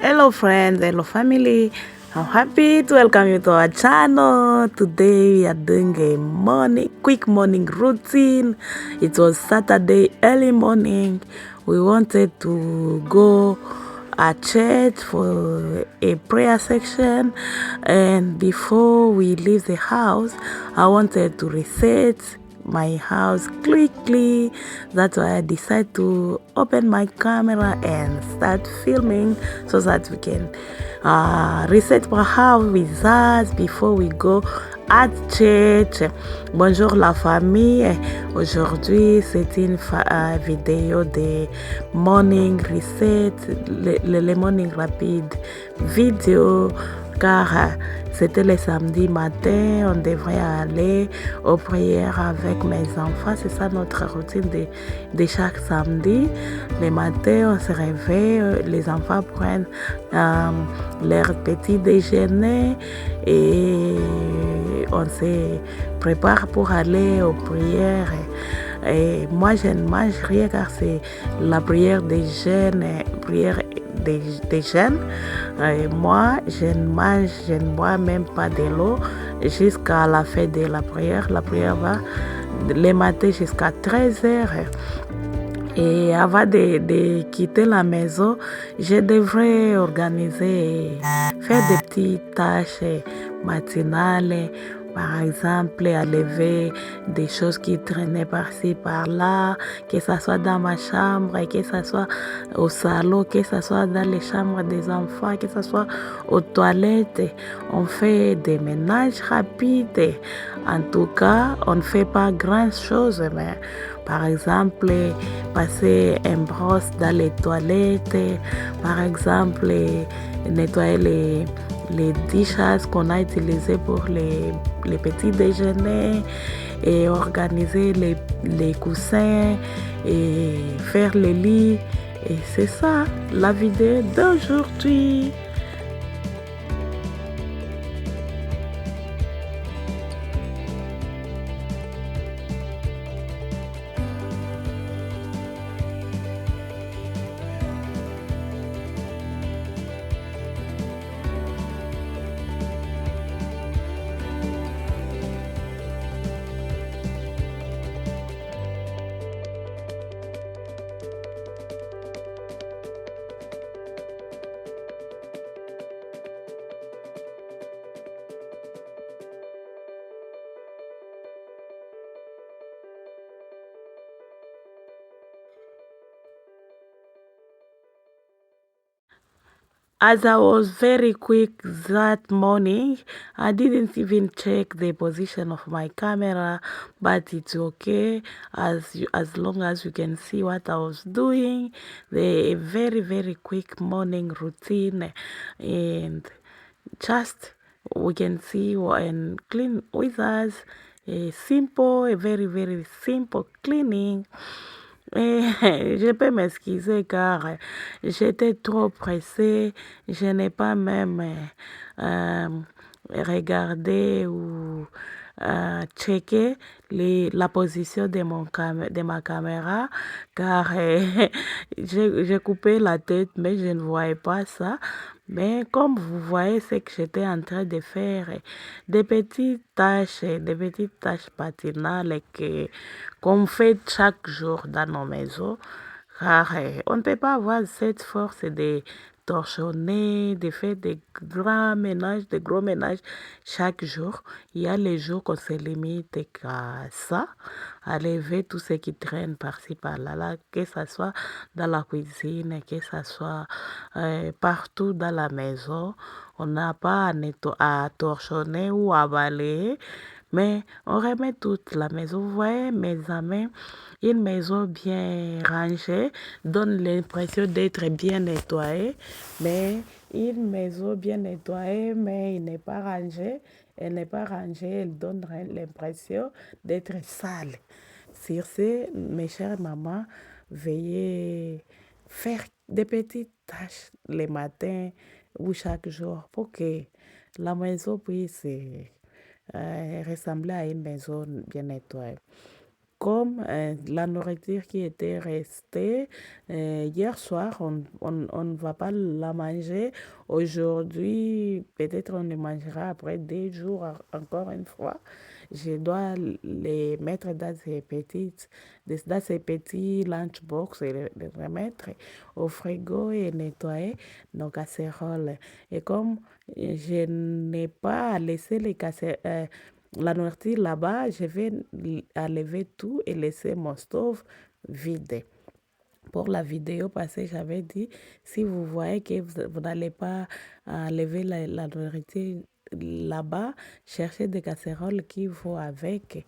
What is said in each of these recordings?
Hello friends, hello family. I'm happy to welcome you to our channel. Today we are doing a quick morning routine. It was Saturday early morning. We wanted to go at church for a prayer section, and before we leave the house, I wanted to reset my house quickly. That's why I decided to open my camera and start filming so that we can reset my house with us before we go at church. Bonjour la famille. Aujourd'hui, c'est une vidéo de morning reset, le morning rapide vidéo, car c'était le samedi matin, on devrait aller aux prières avec mes enfants. C'est ça notre routine de chaque samedi. Le matin, on se réveille, les enfants prennent leur petit déjeuner et on se prépare pour aller aux prières. Et moi, je ne mange rien car c'est la prière des jeunes, prière des jeunes. Et moi, je ne bois même pas de l'eau jusqu'à la fin de la prière. La prière va le matin jusqu'à 13h. Et avant de quitter la maison, je devrais organiser, faire des petites tâches matinales. Par exemple, à lever des choses qui traînaient par-ci, par-là, que ce soit dans ma chambre, que ce soit au salon, que ce soit dans les chambres des enfants, que ce soit aux toilettes. On fait des ménages rapides. En tout cas, on ne fait pas grand-chose, mais par exemple, passer un brosse dans les toilettes, par exemple, nettoyer les dishes qu'on a utilisées pour les petits déjeuners et organiser les coussins et faire les lits. Et c'est ça, la vidéo d'aujourd'hui. As I was very quick that morning, I didn't even check the position of my camera, but it's okay as long as you can see what I was doing. The very quick morning routine, and just we can see and clean with us. A very simple cleaning. Je peux m'excuser car j'étais trop pressée. Je n'ai pas même regardé ou checké la position de ma caméra car j'ai coupé la tête mais je ne voyais pas ça. Mais comme vous voyez, c'est que j'étais en train de faire des petites tâches patinales qu'on fait chaque jour dans nos maisons. Car on ne peut pas avoir cette force de torchonner, de faire des gros ménages chaque jour. Il y a les jours qu'on se limite à ça, à lever tout ce qui traîne par-ci, par-là, que ce soit dans la cuisine, que ce soit partout dans la maison. On n'a pas à torchonner ou à balayer, mais on remet toute la maison. Vous voyez, mes amis, une maison bien rangée donne l'impression d'être bien nettoyée, mais une maison bien nettoyée, mais elle n'est pas rangée, elle donne l'impression d'être sale. Sur ce, mes chères mamans, veuillez faire des petites tâches le matin ou chaque jour pour que la maison puisse ressembler à une maison bien nettoyée. comme la nourriture qui était restée hier soir, on ne va pas la manger. Aujourd'hui, peut-être on le mangera après 2 jours encore une fois. Je dois les mettre dans ces petits lunchbox et les remettre au frigo et nettoyer nos casseroles. Et comme je n'ai pas laissé la nourriture là-bas, je vais enlever tout et laisser mon stove vide. Pour la vidéo passée, j'avais dit, si vous voyez que vous n'allez pas enlever la nourriture là-bas, cherchez des casseroles qui vont avec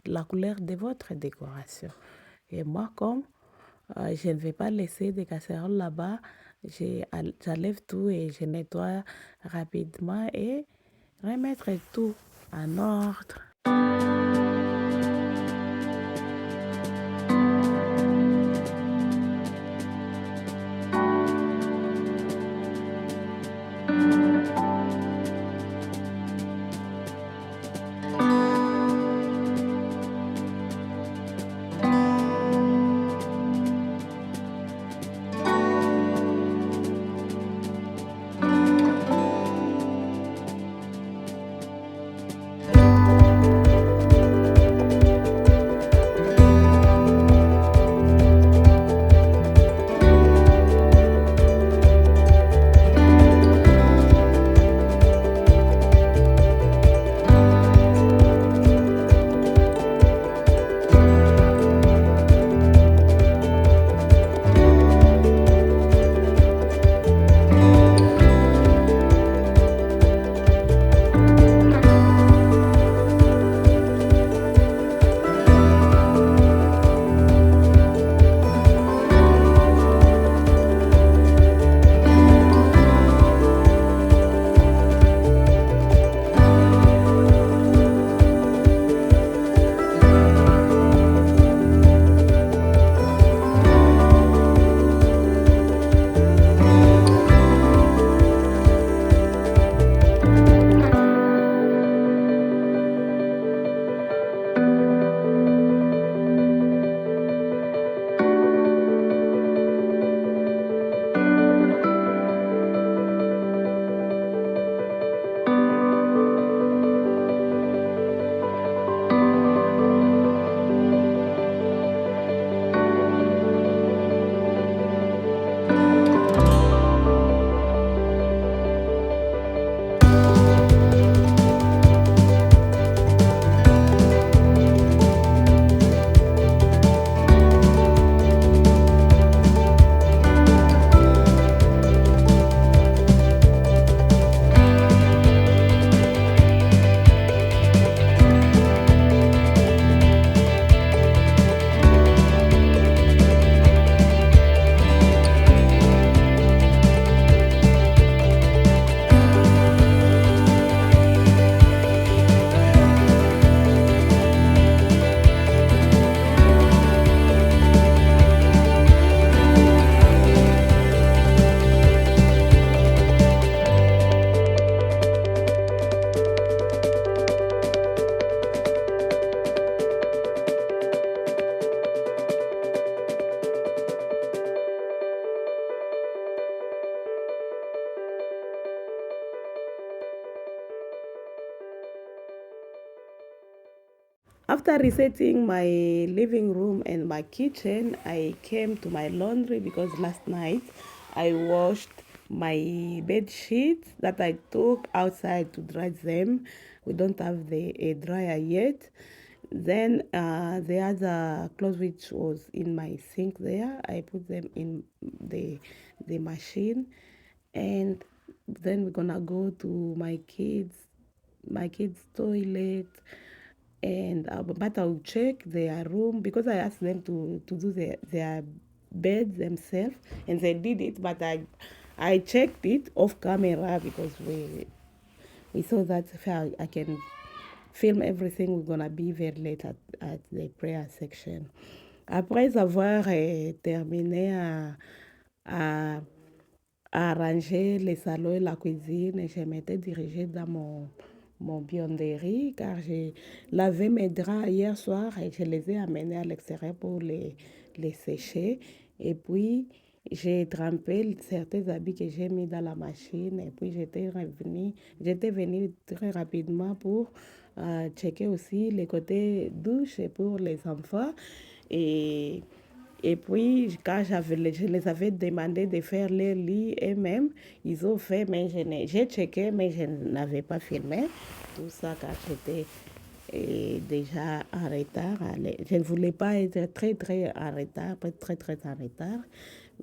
la couleur de votre décoration. Et moi, comme je ne vais pas laisser des casseroles là-bas, j'enlève tout et je nettoie rapidement et remettre tout en ordre. After resetting my living room and my kitchen, I came to my laundry because last night I washed my bed sheets that I took outside to dry them. We don't have a dryer yet. Then the other clothes which was in my sink there, I put them in the machine, and then we're gonna go to my kids' toilet, and but I'll check their room because I asked them to do their beds themselves, and they did it. But I checked it off camera because we saw that if I can film everything. We're gonna be very late at the prayer section. Après avoir terminé à, à arranger les salons et la cuisine, je m'étais dirigée dans mon biondérie car j'ai lavé mes draps hier soir et je les ai amenés à l'extérieur pour les sécher. Et puis, j'ai trempé certains habits que j'ai mis dans la machine et puis j'étais venue très rapidement pour checker aussi les côtés douche pour les enfants. Et et puis, quand je les avais demandé de faire leur lit eux-mêmes, ils ont fait, mais j'ai checké, mais je n'avais pas filmé. Tout ça car j'étais déjà en retard. Je ne voulais pas être très, très en retard, pas très, très en retard.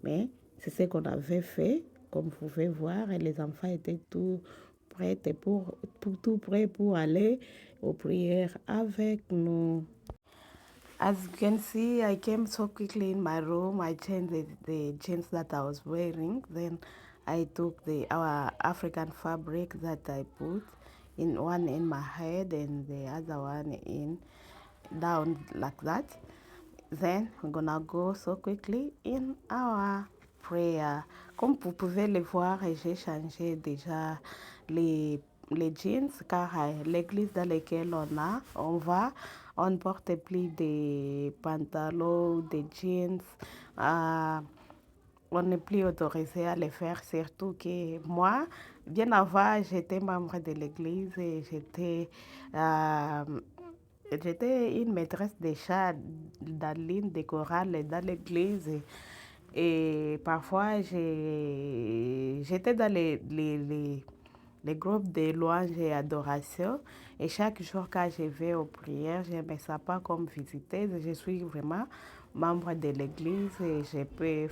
Mais c'est ce qu'on avait fait, comme vous pouvez voir. Et les enfants étaient tout prêts tout prêts pour aller aux prières avec nous. As you can see, I came so quickly in my room. I changed the jeans that I was wearing. Then I took our African fabric that I put in one in my head and the other one in down like that. Then we're gonna go so quickly in our prayer. Comme vous pouvez le voir, j'ai changé déjà les, les jeans car l'église dans laquelle on ne porte plus des pantalons, des jeans. On n'est plus autorisé à le faire, surtout que moi, bien avant, j'étais membre de l'église et j'étais une maîtresse des chants dans l'hymne des chorales dans l'église. Et parfois, j'étais dans les groupes de louanges et adoration. Et chaque jour, quand je vais aux prières, je ne me sens pas comme visiteuse. Je suis vraiment membre de l'église et je peux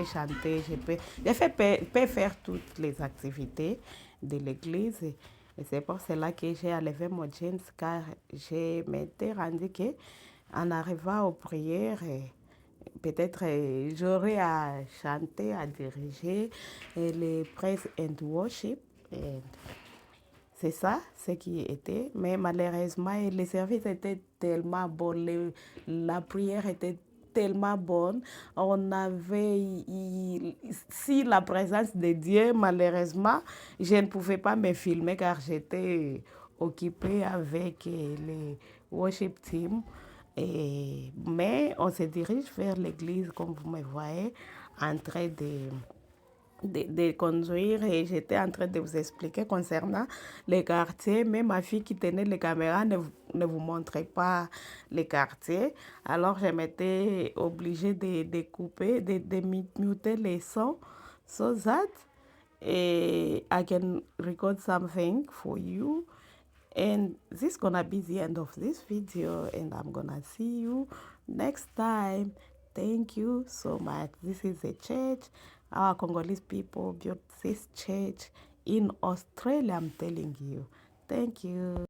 chanter, peux faire toutes les activités de l'église. Et c'est pour cela que j'ai enlevé mon jeans car je m'étais rendu que en arrivant aux prières, peut-être j'aurais à chanter, à diriger les praise and worship. Et c'est ça, ce qui était. Mais malheureusement, le service était tellement bon, la prière était tellement bonne. On avait, si la présence de Dieu, malheureusement, je ne pouvais pas me filmer car j'étais occupée avec les worship team. Mais on se dirige vers l'église, comme vous me voyez, en train de conduire et j'étais en train de vous expliquer concernant les quartiers. Mais ma fille qui tenait les caméras ne vous montrait pas les quartiers. Alors je m'étais obligée de couper, de muter les sons so that I can record something for you. And this is gonna be the end of this video and I'm gonna see you next time. Thank you so much. This is a church, our Congolese people built this church in Australia, I'm telling you. Thank you.